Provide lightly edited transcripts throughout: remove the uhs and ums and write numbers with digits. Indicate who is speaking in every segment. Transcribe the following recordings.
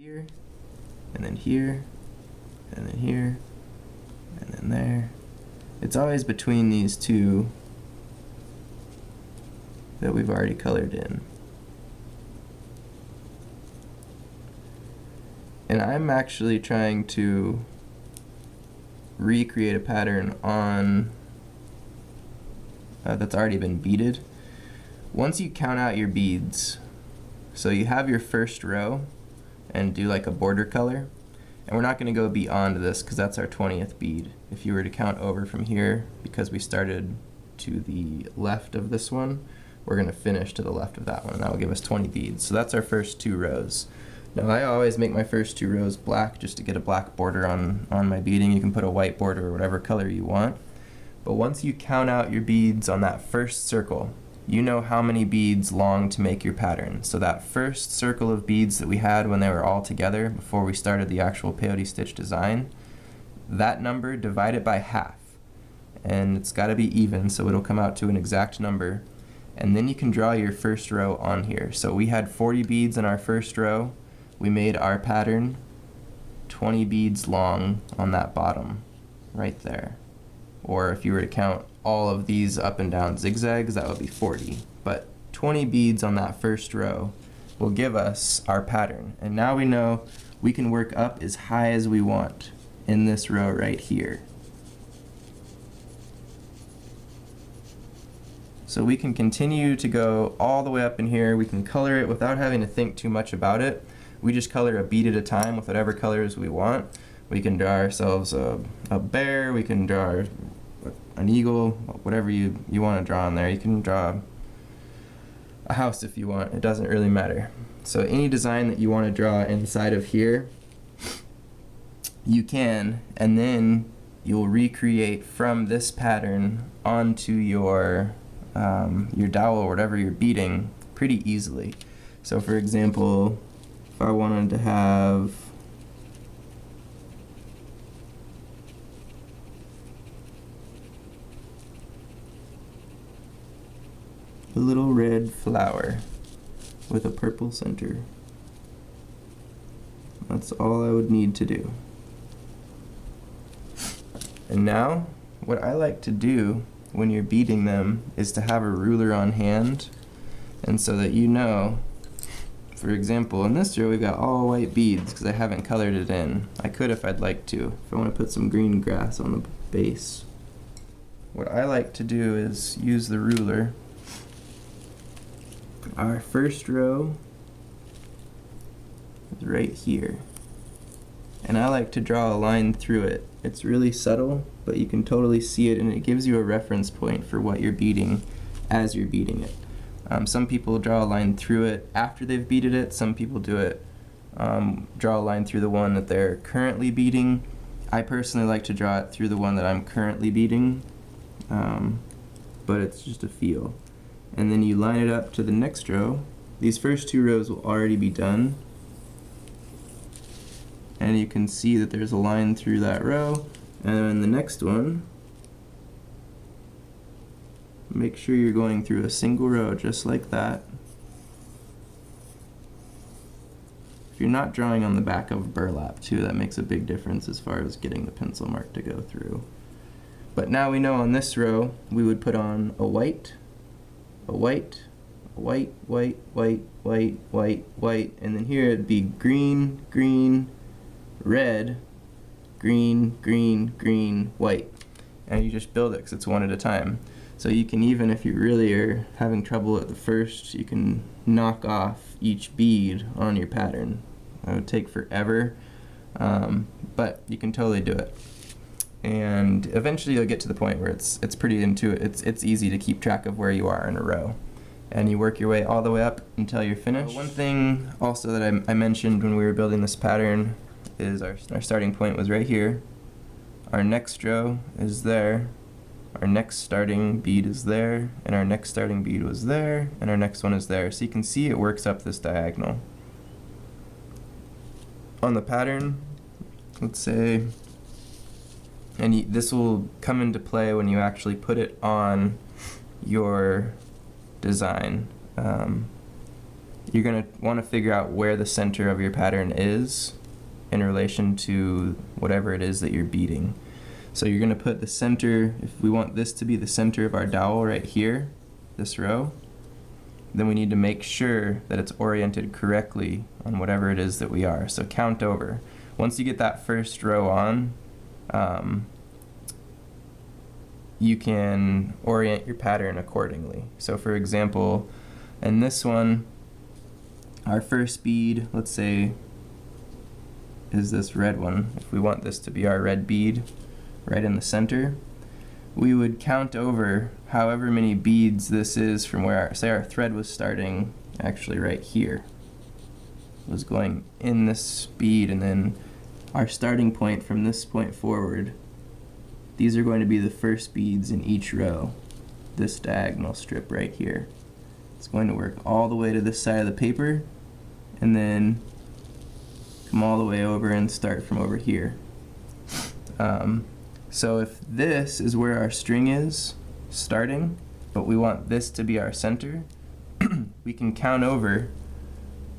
Speaker 1: here, and then here, and then here, and then there. It's always between these two that we've already colored in. And I'm actually trying to recreate a pattern on that's already been beaded. Once you count out your beads, so you have your first row and do like a border color, and we're not going to go beyond this because that's our 20th bead. If you were to count over from here, because we started to the left of this one, we're going to finish to the left of that one, and that will give us 20 beads. So that's our first 2 rows. Now I always make my first 2 rows black just to get a black border on my beading. You can put a white border or whatever color you want. But once you count out your beads on that first circle, you know how many beads long to make your pattern. So that first circle of beads that we had when they were all together before we started the actual peyote stitch design, that number, divide it by half. And it's got to be even, so it'll come out to an exact number. And then you can draw your first row on here. So we had 40 beads in our first row. We made our pattern 20 beads long on that bottom right there. Or if you were to count all of these up and down zigzags, that would be 40. But 20 beads on that first row will give us our pattern. And now we know we can work up as high as we want in this row right here. So we can continue to go all the way up in here. We can color it without having to think too much about it. We just color a bead at a time with whatever colors we want. We can draw ourselves a bear, we can draw an eagle, whatever you want to draw on there. You can draw a house if you want, it doesn't really matter. So any design that you want to draw inside of here, you can, and then you'll recreate from this pattern onto your dowel or whatever you're beading pretty easily. So for example, if I wanted to have a little red flower with a purple center, that's all I would need to do. And now, what I like to do when you're beading them is to have a ruler on hand, and so that you know, for example, in this row we've got all white beads because I haven't colored it in. I could if I'd like to, if I want to put some green grass on the base. What I like to do is use the ruler. Our first row is right here, and I like to draw a line through it. It's really subtle, but you can totally see it, and it gives you a reference point for what you're beading as you're beading it. Some people draw a line through it after they've beaded it. Some people do it, draw a line through the one that they're currently beading. I personally like to draw it through the one that I'm currently beading, but it's just a feel. And then you line it up to the next row. These first 2 rows will already be done. And you can see that there's a line through that row. And then the next one, make sure you're going through a single row just like that. If you're not drawing on the back of burlap too, that makes a big difference as far as getting the pencil mark to go through. But now we know on this row we would put on a white, a white, a white, white, white, white, white, white, and then here it'd be green, green, red, green, green, green, white. And you just build it because it's one at a time. So you can, even if you really are having trouble at the first, you can knock off each bead on your pattern. It would take forever, but you can totally do it. And eventually you'll get to the point where it's pretty intuitive. It's easy to keep track of where you are in a row. And you work your way all the way up until you're finished. One thing also that I mentioned when we were building this pattern is our starting point was right here. Our next row is there. Our next starting bead is there. And our next starting bead was there. And our next one is there. So you can see it works up this diagonal. On the pattern, let's say, and this will come into play when you actually put it on your design. you're going to want to figure out where the center of your pattern is in relation to whatever it is that you're beading. So you're going to put the center, if we want this to be the center of our dowel right here, this row, then we need to make sure that it's oriented correctly on whatever it is that we are. So count over. Once you get that first row on, you can orient your pattern accordingly. So for example, in this one, our first bead, let's say, is this red one. If we want this to be our red bead right in the center, we would count over however many beads this is from where say our thread was starting actually right here. It was going in this bead, and then our starting point from this point forward, these are going to be the first beads in each row, this diagonal strip right here. It's going to work all the way to this side of the paper and then come all the way over and start from over here. So if this is where our string is starting, but we want this to be our center, we can count over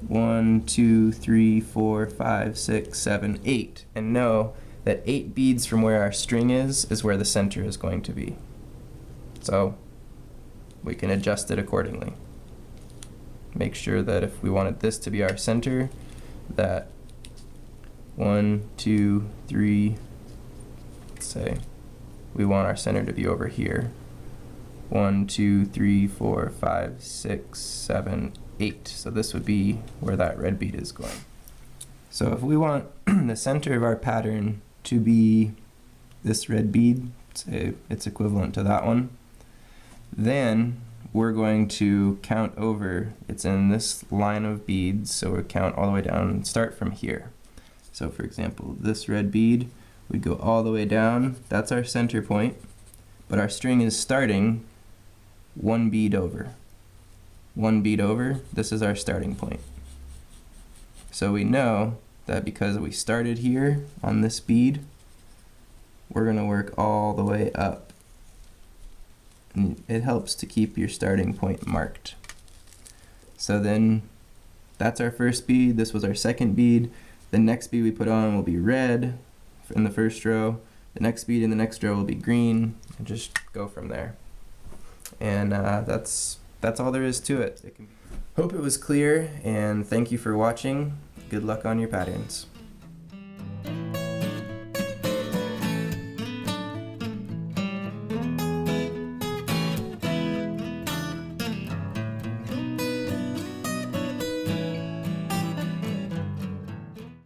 Speaker 1: 1, 2, 3, 4, 5, 6, 7, 8, and know that 8 beads from where our string is where the center is going to be. So we can adjust it accordingly. Make sure that if we wanted this to be our center, that 1, 2, 3, let's say we want our center to be over here. 1, 2, 3, 4, 5, 6, 7, 8. So this would be where that red bead is going. So if we want the center of our pattern to be this red bead, say it's equivalent to that one, then we're going to count over. It's in this line of beads, so we'll count all the way down and start from here. So for example, this red bead, we go all the way down, that's our center point, but our string is starting 1 bead over. 1 bead over, this is our starting point. So we know that because we started here on this bead, we're going to work all the way up. And it helps to keep your starting point marked. So then that's our first bead, this was our second bead. The next bead we put on will be red in the first row. The next bead in the next row will be green, and just go from there. And that's all there is to it. Hope it was clear, and thank you for watching. Good luck on your patterns.